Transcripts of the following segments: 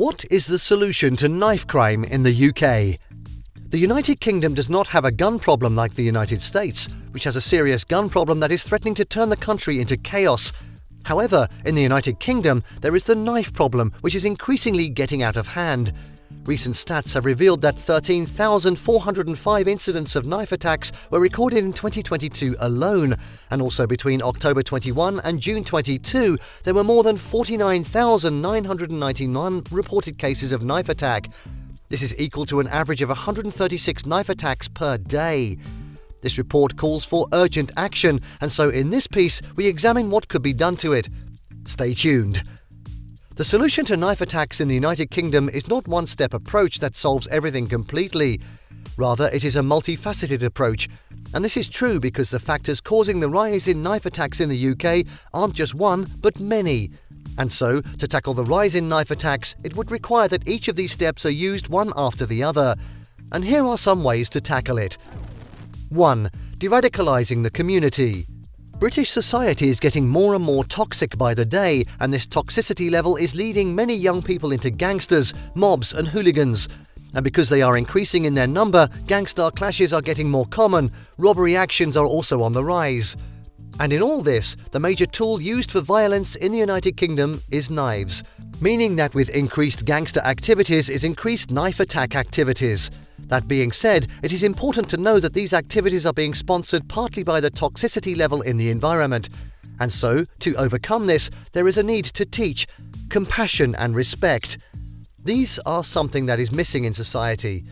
What is the solution to knife crime in the UK? The United Kingdom does not have a gun problem like the United States, which has a serious gun problem that is threatening to turn the country into chaos. However, in the United Kingdom, there is the knife problem, which is increasingly getting out of hand. Recent stats have revealed that 13,405 incidents of knife attacks were recorded in 2022 alone, and also between October 21 and June 22, there were more than 49,991 reported cases of knife attack. This is equal to an average of 136 knife attacks per day. This report calls for urgent action, and so in this piece, we examine what could be done to it. Stay tuned. The solution to knife attacks in the United Kingdom is not one one-step approach that solves everything completely. Rather, it is a multifaceted approach. And this is true because the factors causing the rise in knife attacks in the UK aren't just one, but many. And so, to tackle the rise in knife attacks, it would require that each of these steps are used one after the other. And here are some ways to tackle it. 1. De-radicalizing the community. British society is getting more and more toxic by the day, and this toxicity level is leading many young people into gangsters, mobs and hooligans. And because they are increasing in their number, gangster clashes are getting more common, robbery actions are also on the rise. And in all this, the major tool used for violence in the United Kingdom is knives, meaning that with increased gangster activities is increased knife attack activities. That being said, it is important to know that these activities are being sponsored partly by the toxicity level in the environment. And so, to overcome this, there is a need to teach compassion and respect. These are something that is missing in society.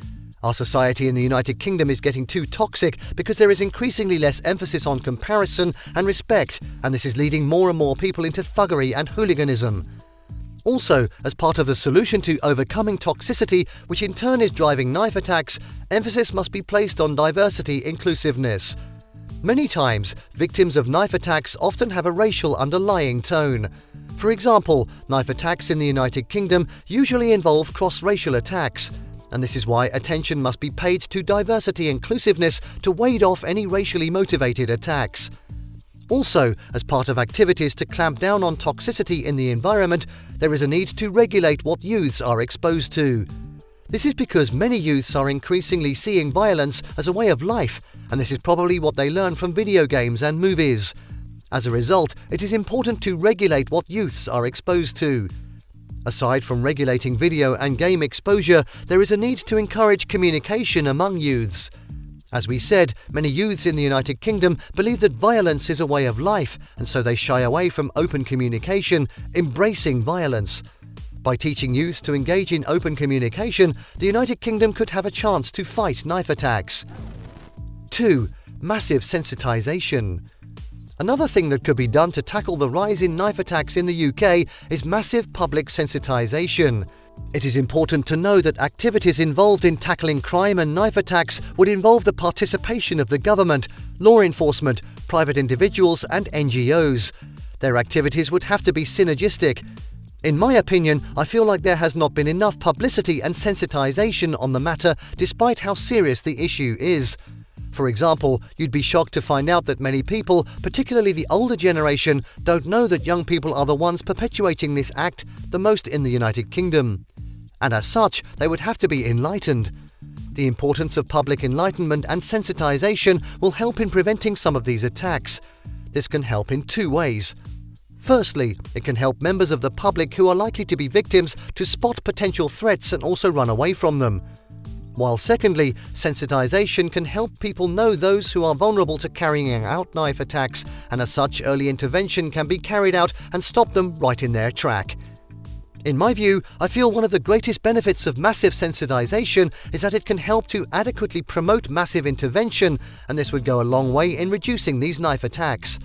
Our society in the United Kingdom is getting too toxic because there is increasingly less emphasis on comparison and respect, and this is leading more and more people into thuggery and hooliganism. Also, as part of the solution to overcoming toxicity, which in turn is driving knife attacks, emphasis must be placed on diversity inclusiveness. Many times, victims of knife attacks often have a racial underlying tone. For example, knife attacks in the United Kingdom usually involve cross-racial attacks, and this is why attention must be paid to diversity inclusiveness to ward off any racially motivated attacks. Also, as part of activities to clamp down on toxicity in the environment, there is a need to regulate what youths are exposed to. This is because many youths are increasingly seeing violence as a way of life, and this is probably what they learn from video games and movies. As a result, it is important to regulate what youths are exposed to. Aside from regulating video and game exposure, there is a need to encourage communication among youths. As we said, many youths in the United Kingdom believe that violence is a way of life, and so they shy away from open communication, embracing violence. By teaching youths to engage in open communication, the United Kingdom could have a chance to fight knife attacks. 2. Massive sensitization. Another thing that could be done to tackle the rise in knife attacks in the UK is massive public sensitization. It is important to know that activities involved in tackling crime and knife attacks would involve the participation of the government, law enforcement, private individuals and NGOs. Their activities would have to be synergistic. In my opinion, I feel like there has not been enough publicity and sensitization on the matter despite how serious the issue is. For example, you'd be shocked to find out that many people, particularly the older generation, don't know that young people are the ones perpetuating this act the most in the United Kingdom. And as such, they would have to be enlightened. The importance of public enlightenment and sensitization will help in preventing some of these attacks. This can help in two ways. Firstly, it can help members of the public who are likely to be victims to spot potential threats and also run away from them. While secondly, sensitization can help people know those who are vulnerable to carrying out knife attacks, and as such, early intervention can be carried out and stop them right in their track. In my view, I feel one of the greatest benefits of massive sensitization is that it can help to adequately promote massive intervention, and this would go a long way in reducing these knife attacks.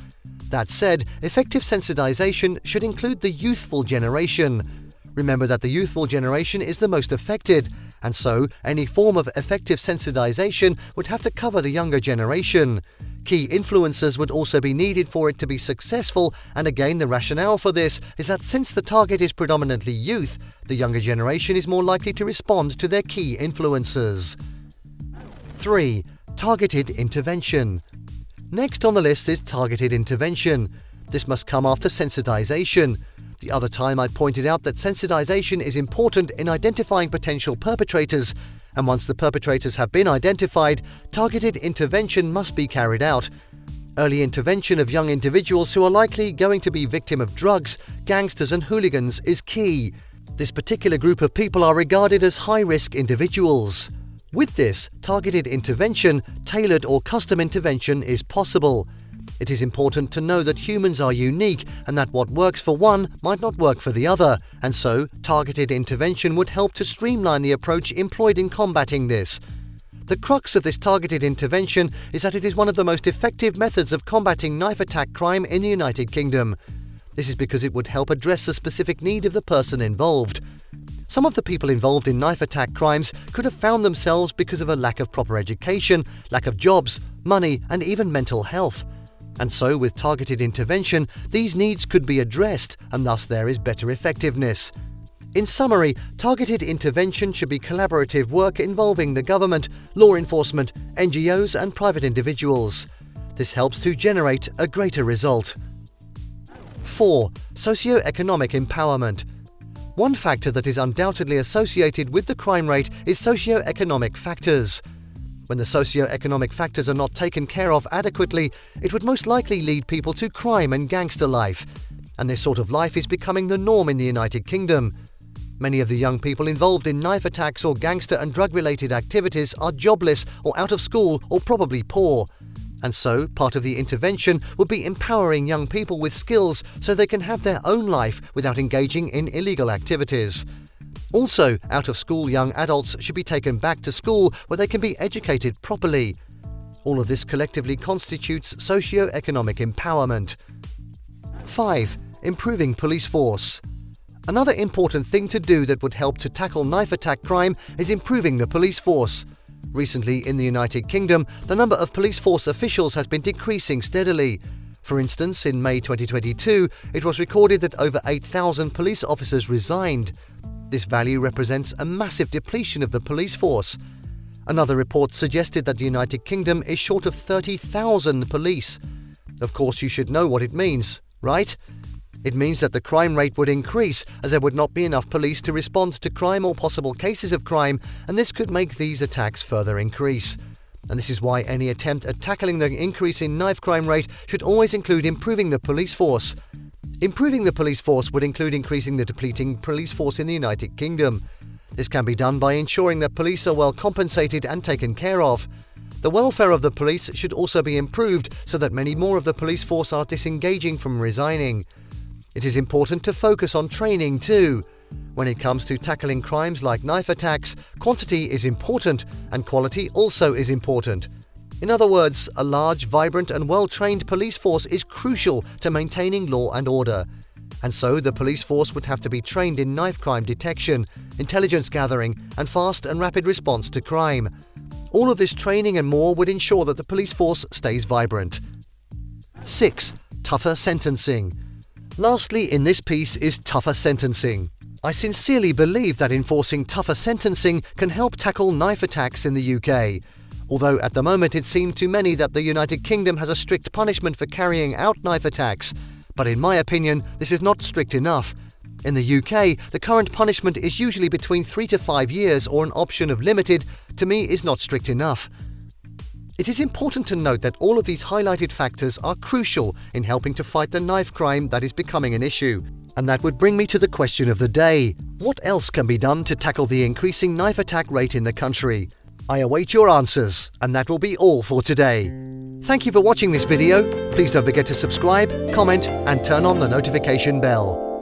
That said, effective sensitization should include the youthful generation. Remember that the youthful generation is the most affected, and so any form of effective sensitization would have to cover the younger generation. Key influencers would also be needed for it to be successful, and again the rationale for this is that since the target is predominantly youth, the younger generation is more likely to respond to their key influencers. 3. Targeted intervention. Next on the list is targeted intervention. This must come after sensitization. The other time I pointed out that sensitization is important in identifying potential perpetrators, and once the perpetrators have been identified, targeted intervention must be carried out. Early intervention of young individuals who are likely going to be victim of drugs, gangsters and hooligans is key. This particular group of people are regarded as high-risk individuals. With this, targeted intervention, tailored or custom intervention is possible. It is important to know that humans are unique and that what works for one might not work for the other, and so targeted intervention would help to streamline the approach employed in combating this. The crux of this targeted intervention is that it is one of the most effective methods of combating knife attack crime in the United Kingdom. This is because it would help address the specific need of the person involved. Some of the people involved in knife attack crimes could have found themselves because of a lack of proper education, lack of jobs, money, and even mental health. And so, with targeted intervention, these needs could be addressed, and thus there is better effectiveness. In summary, targeted intervention should be collaborative work involving the government, law enforcement, NGOs and private individuals. This helps to generate a greater result. 4. Socioeconomic empowerment. One factor that is undoubtedly associated with the crime rate is socioeconomic factors. When the socioeconomic factors are not taken care of adequately, it would most likely lead people to crime and gangster life. And this sort of life is becoming the norm in the United Kingdom. Many of the young people involved in knife attacks or gangster and drug-related activities are jobless or out of school or probably poor. And so, part of the intervention would be empowering young people with skills so they can have their own life without engaging in illegal activities. Also, out-of-school young adults should be taken back to school where they can be educated properly. All of this collectively constitutes socio-economic empowerment. 5. Improving police force. Another important thing to do that would help to tackle knife attack crime is improving the police force. Recently, in the United Kingdom, the number of police force officials has been decreasing steadily. For instance, in May 2022, it was recorded that over 8,000 police officers resigned. This value represents a massive depletion of the police force. Another report suggested that the United Kingdom is short of 30,000 police. Of course, you should know what it means, right? It means that the crime rate would increase, as there would not be enough police to respond to crime or possible cases of crime, and this could make these attacks further increase. And this is why any attempt at tackling the increase in knife crime rate should always include improving the police force. Improving the police force would include increasing the depleting police force in the United Kingdom. This can be done by ensuring that police are well compensated and taken care of. The welfare of the police should also be improved so that many more of the police force are disengaging from resigning. It is important to focus on training too. When it comes to tackling crimes like knife attacks, quantity is important and quality also is important. In other words, a large, vibrant and well-trained police force is crucial to maintaining law and order. And so the police force would have to be trained in knife crime detection, intelligence gathering and fast and rapid response to crime. All of this training and more would ensure that the police force stays vibrant. 6. Tougher sentencing. Lastly in this piece is tougher sentencing. I sincerely believe that enforcing tougher sentencing can help tackle knife attacks in the UK. Although at the moment it seemed to many that the United Kingdom has a strict punishment for carrying out knife attacks, but in my opinion this is not strict enough. In the UK, the current punishment is usually between 3 to 5 years or an option of limited, to me is not strict enough. It is important to note that all of these highlighted factors are crucial in helping to fight the knife crime that is becoming an issue. And that would bring me to the question of the day. What else can be done to tackle the increasing knife attack rate in the country? I await your answers, and that will be all for today. Thank you for watching this video. Please don't forget to subscribe, comment, and turn on the notification bell.